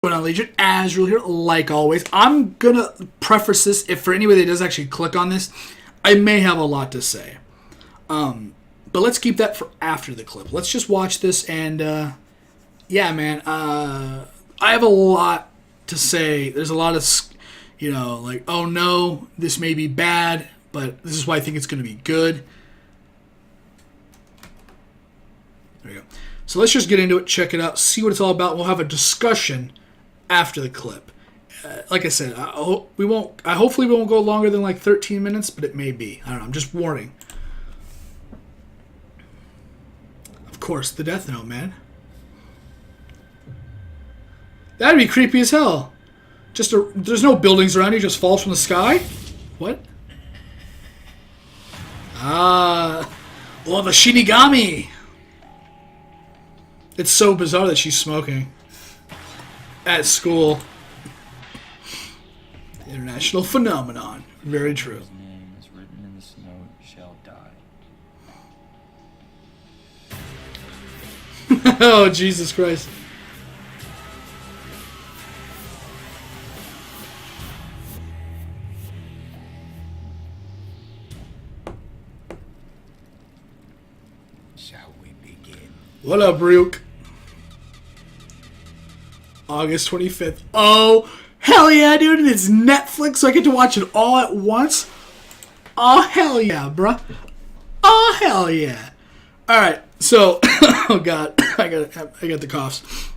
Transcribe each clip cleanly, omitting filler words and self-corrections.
Going on, Legion, Azrael here, like always. I'm gonna preface this, if for anybody that does actually click on this, I may have a lot to say. But let's keep that for after the clip. Let's just watch this and, yeah, man, I have a lot to say. There's a lot of, like, oh no, this may be bad, but this is why I think it's gonna be good. There we go. So let's just get into it, check it out, see what it's all about. We'll have a discussion after the clip. Like I said, hopefully we won't go longer than like 13 minutes, but it may be. I don't know. I'm just warning. Of course, the Death Note, man. That'd be creepy as hell. There's no buildings around you, just falls from the sky? What? The Shinigami. It's so bizarre that she's smoking at school. International phenomenon. Very true. His name is written in the snow shall die. Oh, Jesus Christ. Shall we begin? What up, Ryuk? August 25th. Oh, hell yeah, dude. It's Netflix, so I get to watch it all at once. Oh, hell yeah, bruh. Oh, hell yeah. Alright, so, oh god, I got the coughs.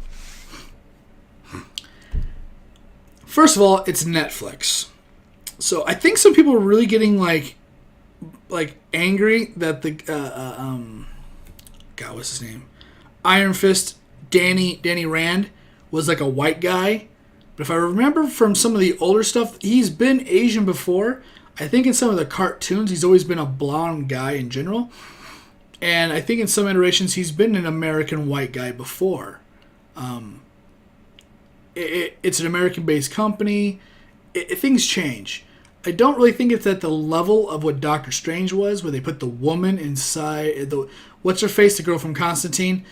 First of all, it's Netflix. So I think some people are really getting like angry that the, God, what's his name? Iron Fist, Danny Rand was like a white guy. But if I remember from some of the older stuff, he's been Asian before. I think in some of the cartoons, he's always been a blonde guy in general. And I think in some iterations, he's been an American white guy before. It's an American-based company. Things change. I don't really think it's at the level of what Doctor Strange was, where they put the woman inside. What's her face? The girl from Constantine.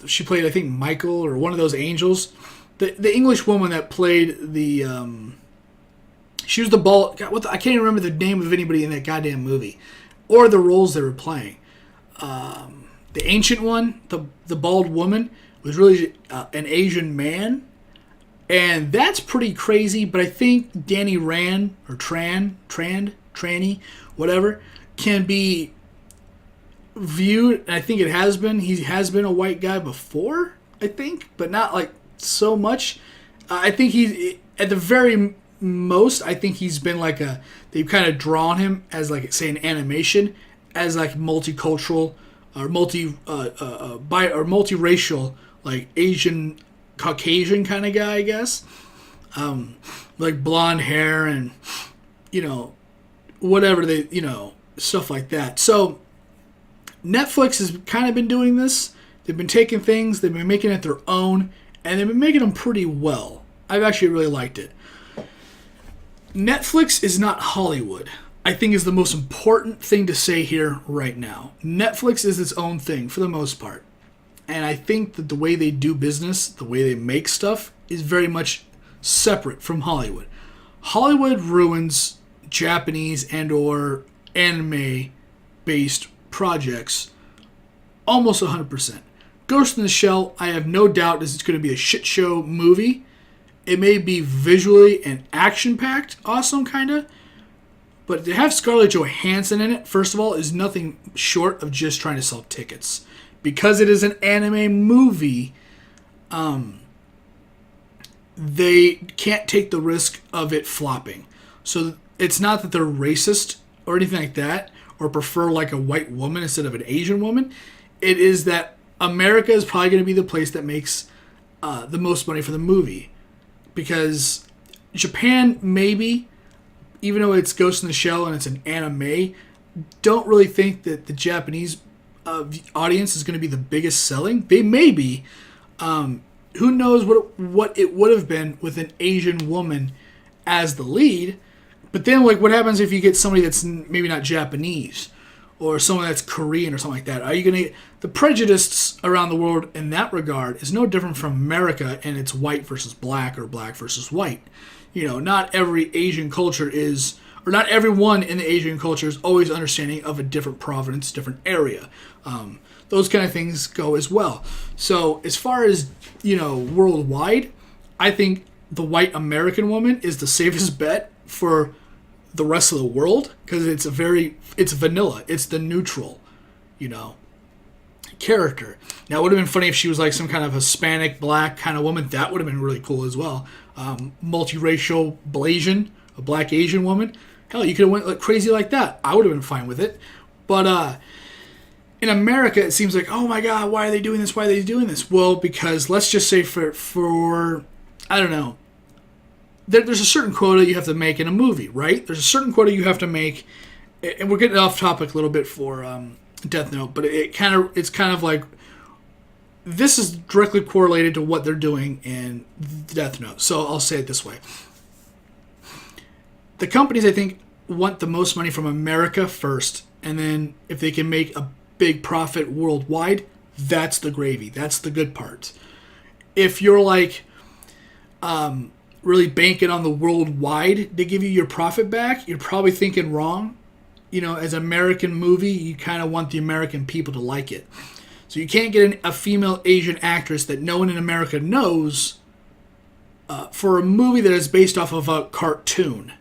She played, I think, Michael or one of those angels. The English woman that played the. She was the bald. God, I can't even remember the name of anybody in that goddamn movie, or the roles they were playing. The ancient one, the bald woman, was really an Asian man, and that's pretty crazy. But I think Danny Rand or Tranny, whatever, can be viewed, and I think it has been. He has been a white guy before, I think, but not like so much. I think he's at the very most. I think he's been like they've kind of drawn him as like, say, an animation as like multicultural or multiracial, like Asian Caucasian kind of guy, I guess. Like blonde hair and whatever stuff like that. So Netflix has kind of been doing this. They've been taking things, they've been making it their own, and they've been making them pretty well. I've actually really liked it. Netflix is not Hollywood, I think is the most important thing to say here right now. Netflix is its own thing for the most part. And I think that the way they do business, the way they make stuff, is very much separate from Hollywood. Hollywood ruins Japanese and or anime-based projects almost 100%. Ghost in the Shell, I have no doubt is it's going to be a shit show movie. It may be visually and action-packed, awesome, kind of. But to have Scarlett Johansson in it, first of all, is nothing short of just trying to sell tickets. Because it is an anime movie, they can't take the risk of it flopping. So it's not that they're racist or anything like that, or prefer like a white woman instead of an Asian woman. It is that America is probably going to be the place that makes the most money for the movie. Because Japan, maybe, even though it's Ghost in the Shell and it's an anime, don't really think that the Japanese audience is going to be the biggest selling. They may be. Who knows what it would have been with an Asian woman as the lead. But then, like, what happens if you get somebody that's maybe not Japanese or someone that's Korean or something like that? Are you going to... The prejudices around the world in that regard is no different from America and it's white versus black or black versus white. Not every Asian culture is, or not everyone in the Asian culture is always understanding of a different province, different area. Those kind of things go as well. So as far as, worldwide, I think the white American woman is the safest bet for the rest of the world because it's vanilla. It's the neutral, character. Now, it would have been funny if she was like some kind of Hispanic, black kind of woman. That would have been really cool as well. Multiracial Blasian, a black Asian woman. Hell, you could have went like crazy like that. I would have been fine with it. But in America, it seems like, oh my God, why are they doing this? Why are they doing this? Well, because let's just say for I don't know, there's a certain quota you have to make in a movie, right? There's a certain quota you have to make, and we're getting off topic a little bit for Death Note, but it's kind of like this is directly correlated to what they're doing in Death Note. So I'll say it this way. The companies, I think, want the most money from America first, and then if they can make a big profit worldwide, that's the gravy. That's the good part. If you're like really banking on the worldwide to give you your profit back, you're probably thinking wrong. As an American movie, you kind of want the American people to like it. So you can't get a female Asian actress that no one in America knows for a movie that is based off of a cartoon,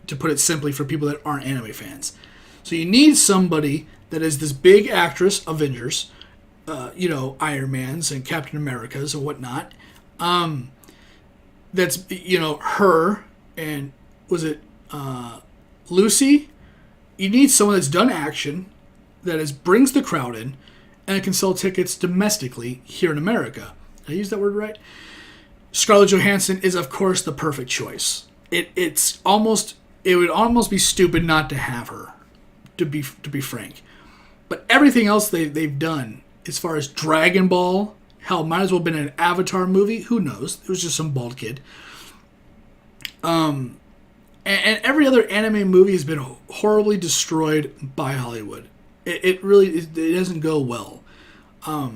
to put it simply for people that aren't anime fans. So you need somebody that is this big actress, Avengers, Iron Man's and Captain America's and whatnot. That's, her and, was it Lucy? You need someone that's done action, that brings the crowd in, and can sell tickets domestically here in America. Did I use that word right? Scarlett Johansson is, of course, the perfect choice. It would almost be stupid not to have her, to be frank. But everything else they've done, as far as Dragon Ball, hell, might as well have been an Avatar movie. Who knows? It was just some bald kid. And every other anime movie has been horribly destroyed by Hollywood. It really doesn't go well. I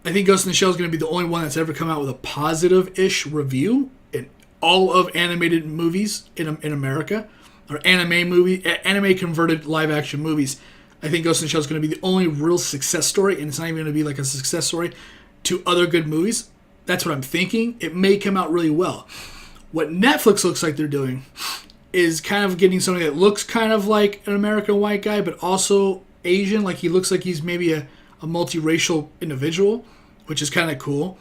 think Ghost in the Shell is going to be the only one that's ever come out with a positive-ish review in all of animated movies in America, or anime converted live-action movies. I think Ghost in the Shell is going to be the only real success story, and it's not even going to be like a success story to other good movies. That's what I'm thinking. It may come out really well. What Netflix looks like they're doing is kind of getting somebody that looks kind of like an American white guy, but also Asian. Like he looks like he's maybe a multiracial individual, which is kind of cool.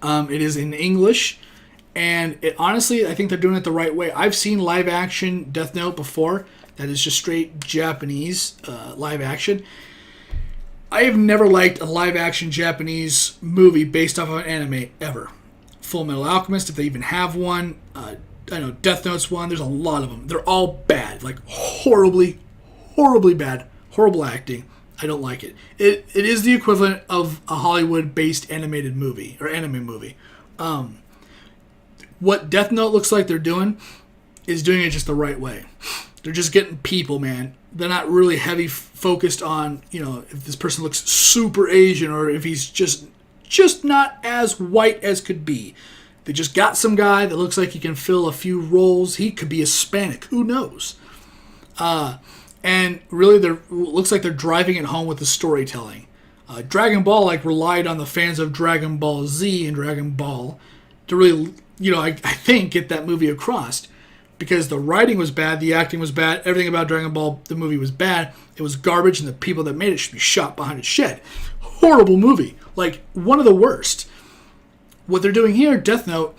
It is in English, and honestly, I think they're doing it the right way. I've seen live action Death Note before. That is just straight Japanese live action. I have never liked a live action Japanese movie based off of an anime ever. Full Metal Alchemist, if they even have one. I know Death Note's one. There's a lot of them. They're all bad. Like horribly, horribly bad. Horrible acting. I don't like it. It is the equivalent of a Hollywood-based animated movie or anime movie. What Death Note looks like they're doing is doing it just the right way. They're just getting people, man. They're not really heavy focused on, if this person looks super Asian or if he's just not as white as could be. They just got some guy that looks like he can fill a few roles. He could be Hispanic. Who knows? And really, looks like they're driving it home with the storytelling. Dragon Ball relied on the fans of Dragon Ball Z and Dragon Ball to really, I think, get that movie across. Because the writing was bad, the acting was bad, everything about Dragon Ball, the movie was bad. It was garbage, and the people that made it should be shot behind a shed. Horrible movie. Like, one of the worst. What they're doing here, Death Note,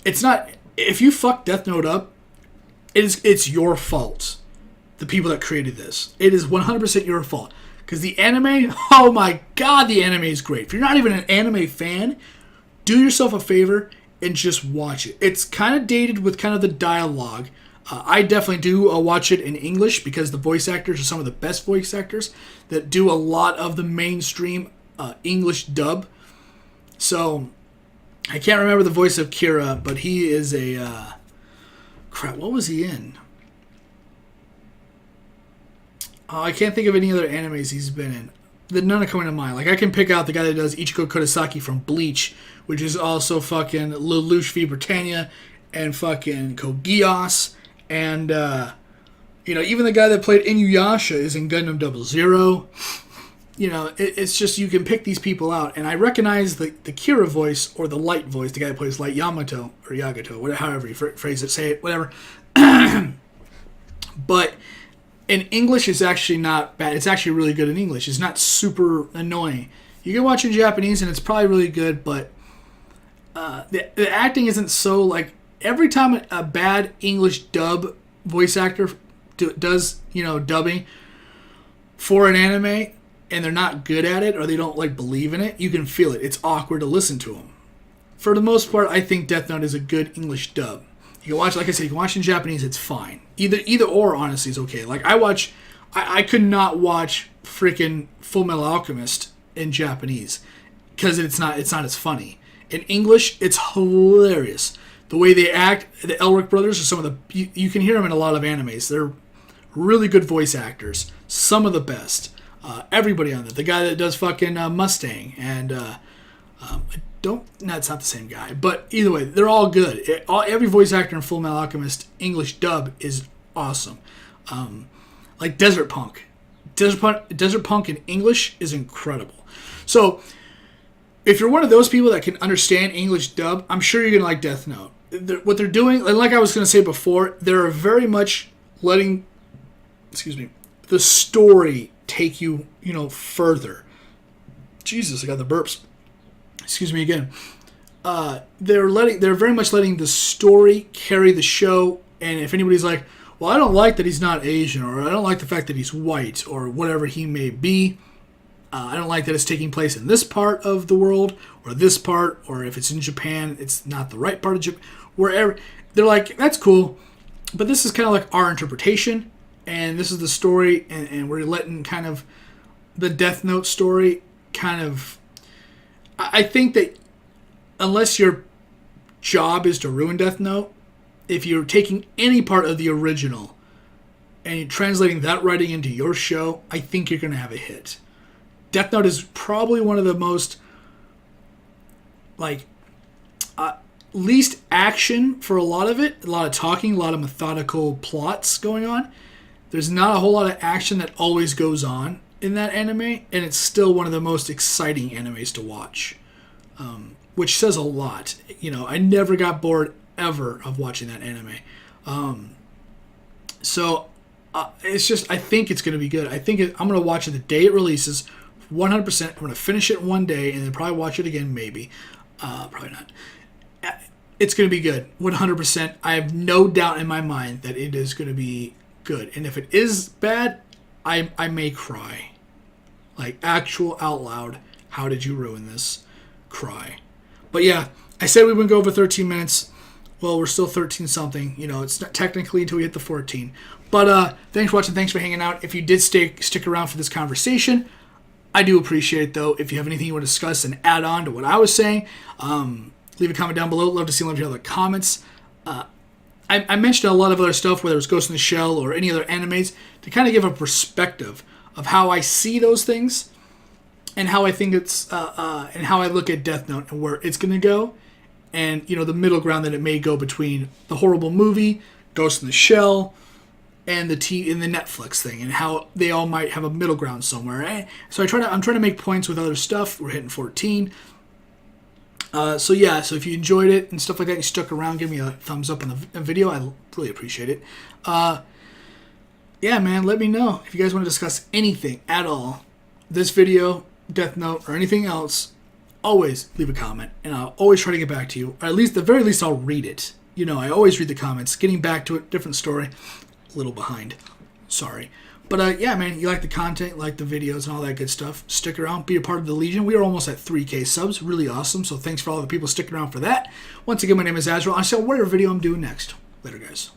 it's not... If you fuck Death Note up, it's your fault. The people that created this. It is 100% your fault. Because the anime, oh my god, the anime is great. If you're not even an anime fan, do yourself a favor and just watch it. It's kind of dated with kind of the dialogue. I definitely do watch it in English because the voice actors are some of the best voice actors that do a lot of the mainstream English dub. So, I can't remember the voice of Kira, but he is a... crap, what was he in? I can't think of any other animes he's been in. none are coming to mind. Like, I can pick out the guy that does Ichiko Kurosaki from Bleach, which is also fucking Lelouch v. Britannia, and fucking Code Geass, and, even the guy that played Inuyasha is in Gundam 00. It's just, you can pick these people out, and I recognize the Kira voice, or the Light voice, the guy that plays Light Yamato, or Yagato, whatever, however you phrase it, say it, whatever. But in English, it's actually not bad. It's actually really good in English. It's not super annoying. You can watch in Japanese, and it's probably really good, but the acting isn't so, like, every time a bad English dub voice actor does, dubbing for an anime, and they're not good at it, or they don't, like, believe in it, you can feel it. It's awkward to listen to them. For the most part, I think Death Note is a good English dub. You can watch, like I said, you can watch in Japanese, it's fine. Either or, honestly, is okay. Like, I could not watch freaking Full Metal Alchemist in Japanese, because it's not as funny. In English, it's hilarious. The way they act, the Elric brothers are some of the... You can hear them in a lot of animes. They're really good voice actors. Some of the best. Everybody on that. The guy that does fucking Mustang. And no, it's not the same guy. But either way, they're all good. Every voice actor in Full Metal Alchemist English dub is awesome. Like Desert Punk. Desert Punk in English is incredible. So, if you're one of those people that can understand English dub, I'm sure you're going to like Death Note. What they're doing, and like I was going to say before, they're very much letting, the story take you, further. Jesus, I got the burps. Excuse me again. They're very much letting the story carry the show, and if anybody's like, well, I don't like that he's not Asian, or I don't like the fact that he's white, or whatever he may be, I don't like that it's taking place in this part of the world, or this part, or if it's in Japan, it's not the right part of Japan. Wherever, they're like, that's cool, but this is kind of like our interpretation, and this is the story, and we're letting kind of the Death Note story kind of... I think that unless your job is to ruin Death Note, if you're taking any part of the original and you're translating that writing into your show, I think you're going to have a hit. Death Note is probably one of the most, least action for a lot of it. A lot of talking, a lot of methodical plots going on. There's not a whole lot of action that always goes on in that anime, and it's still one of the most exciting animes to watch, which says a lot. I never got bored ever of watching that anime. It's just, I think it's going to be good. I'm going to watch it the day it releases, 100%. I'm going to finish it one day and then probably watch it again, maybe. Probably not. It's going to be good, 100%. I have no doubt in my mind that it is going to be good. And if it is bad, I may cry. Like, actual out loud, how did you ruin this? Cry. But yeah, I said we wouldn't go over 13 minutes. Well, we're still 13 something. It's not technically until we hit the 14. But thanks for watching. Thanks for hanging out. If you did stick around for this conversation, I do appreciate it, though. If you have anything you want to discuss and add on to what I was saying, leave a comment down below. Love to see a lot of other comments. I mentioned a lot of other stuff, whether it's Ghost in the Shell or any other animes, to kind of give a perspective of how I see those things and how I think it's, and how I look at Death Note and where it's going to go. And, the middle ground that it may go between the horrible movie, Ghost in the Shell, and the Netflix thing, and how they all might have a middle ground somewhere. So I'm trying to make points with other stuff. We're hitting 14. So if you enjoyed it and stuff like that, you stuck around, give me a thumbs up on the video. I really appreciate it. Yeah, man, let me know if you guys want to discuss anything at all. This video, Death Note, or anything else. Always leave a comment, and I'll always try to get back to you. Or at least, the very least, I'll read it. I always read the comments. Getting back to it, different story. A little behind. Sorry. But yeah, man, you like the content, like the videos and all that good stuff. Stick around, be a part of the Legion. We are almost at 3K subs. Really awesome. So thanks for all the people sticking around for that. Once again, my name is Azrael. I'll see you on whatever video I'm doing next. Later, guys.